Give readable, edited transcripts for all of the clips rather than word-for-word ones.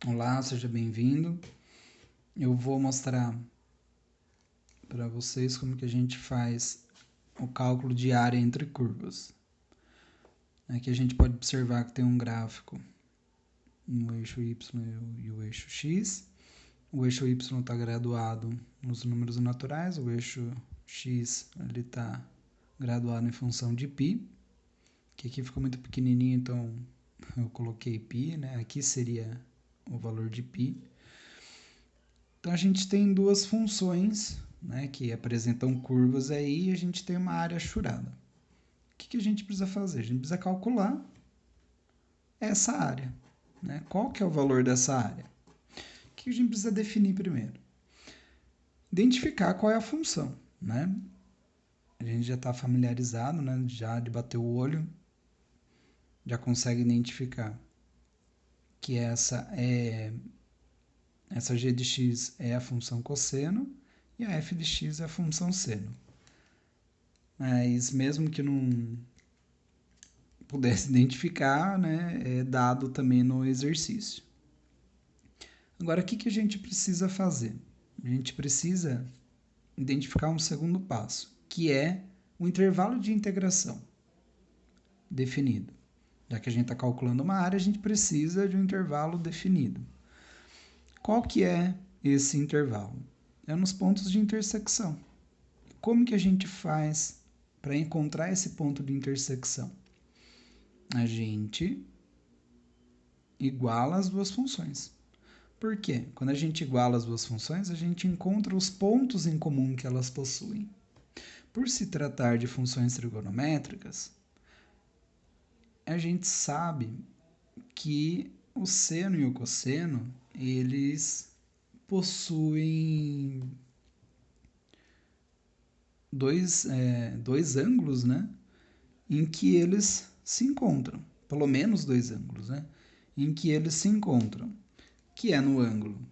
Olá, seja bem-vindo. Eu vou mostrar para vocês como que a gente faz o cálculo de área entre curvas. Aqui a gente pode observar que tem um gráfico no eixo Y e o eixo X. O eixo Y está graduado nos números naturais, o eixo X está graduado em função de π, que aqui ficou muito pequenininho, então eu coloquei π, né? Aqui seria o valor de π. Então a gente tem duas funções, né, que apresentam curvas aí e a gente tem uma área achurada. O que a gente precisa fazer? A gente precisa calcular essa área. Né? Qual que é o valor dessa área? O que a gente precisa definir primeiro? Identificar qual é a função. Né? A gente já está familiarizado, né? Já de bater o olho, já consegue identificar que essa g de x é a função cosseno e a f de x é a função seno. Mas mesmo que não pudesse identificar, né, é dado também no exercício. Agora, o que a gente precisa fazer? A gente precisa identificar um segundo passo, que é o intervalo de integração definido. Já que a gente está calculando uma área, a gente precisa de um intervalo definido. Qual que é esse intervalo? É nos pontos de intersecção. Como que a gente faz para encontrar esse ponto de intersecção? A gente iguala as duas funções. Por quê? Quando a gente iguala as duas funções, a gente encontra os pontos em comum que elas possuem. Por se tratar de funções trigonométricas, a gente sabe que o seno e o cosseno, eles possuem dois ângulos, né, em que eles se encontram. Pelo menos dois ângulos, né, em que eles se encontram, que é no ângulo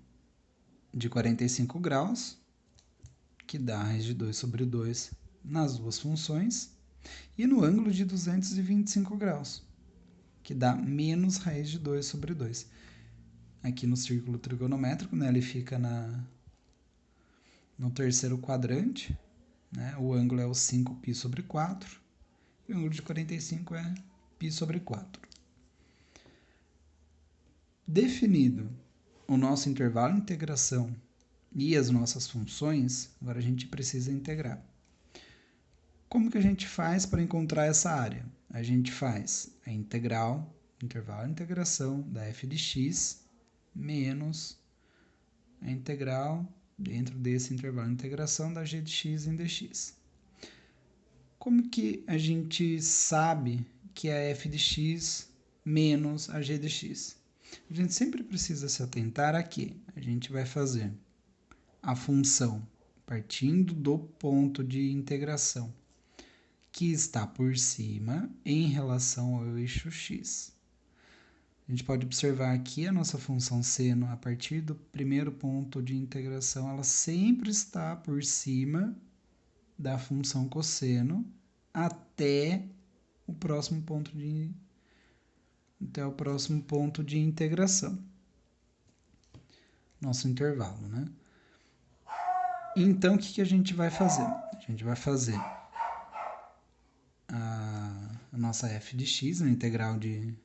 de 45 graus, que dá a raiz de 2 sobre 2 nas duas funções, e no ângulo de 225 graus, que dá menos raiz de 2 sobre 2. Aqui no círculo trigonométrico, né, ele fica no terceiro quadrante, né, o ângulo é o 5π sobre 4, e o ângulo de 45 é π sobre 4. Definido o nosso intervalo de integração e as nossas funções, agora a gente precisa integrar. Como que a gente faz para encontrar essa área? A gente faz a integral, intervalo de integração da f de x, menos a integral dentro desse intervalo de integração da g de x em dx. Como que a gente sabe que é a f de x menos a g de x? A gente sempre precisa se atentar a que a gente vai fazer a função partindo do ponto de integração que está por cima em relação ao eixo x. A gente pode observar aqui a nossa função seno, a partir do primeiro ponto de integração, ela sempre está por cima da função cosseno até o próximo ponto de integração. Nosso intervalo, né? Então, o que a gente vai fazer? A gente vai fazer a nossa f de x, a integral de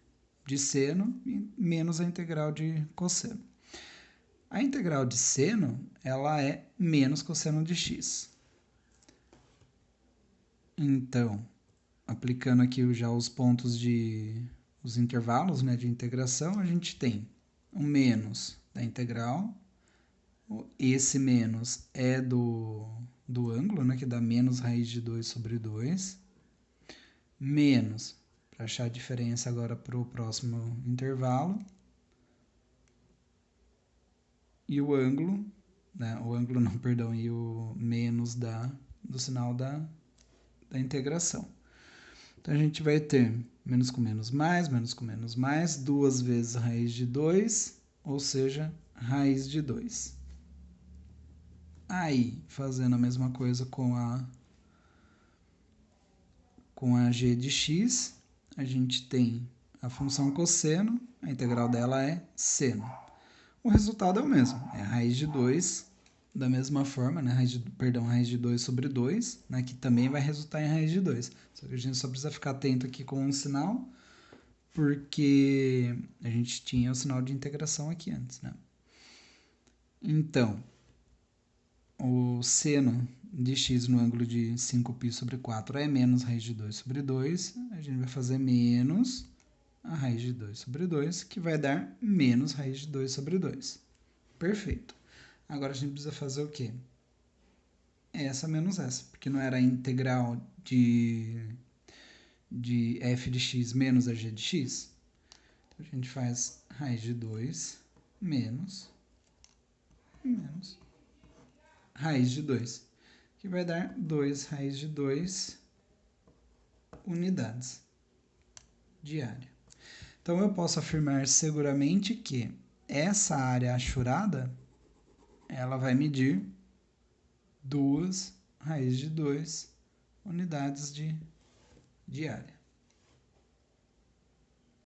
seno, menos a integral de cosseno. A integral de seno, ela é menos cosseno de x. Então, aplicando aqui já os pontos os intervalos, né, de integração, a gente tem o menos da integral, esse menos é do ângulo, né, que dá menos raiz de 2 sobre 2, menos, para achar a diferença agora para o próximo intervalo, e o ângulo, né, e o menos do sinal da integração. Então, a gente vai ter menos com menos, mais, 2 vezes raiz de 2, ou seja, raiz de 2. Aí, fazendo a mesma coisa com a g de x, a gente tem a função cosseno, a integral dela é seno. o resultado é o mesmo. É a raiz de 2 da mesma forma, né? Raiz de 2 sobre 2, né? Que também vai resultar em raiz de 2. Só que a gente só precisa ficar atento aqui com um sinal, porque a gente tinha o sinal de integração aqui antes, né? Então, o seno de x no ângulo de 5π sobre 4 é menos raiz de 2 sobre 2. A gente vai fazer menos a raiz de 2 sobre 2, que vai dar menos raiz de 2 sobre 2. Perfeito. Agora a gente precisa fazer o quê? Essa menos essa, porque não era a integral de f de x menos a g de x. Então a gente faz raiz de 2 menos raiz de 2, que vai dar 2 raiz de 2 unidades de área. Então eu posso afirmar seguramente que essa área achurada, ela vai medir 2 raiz de 2 unidades de área.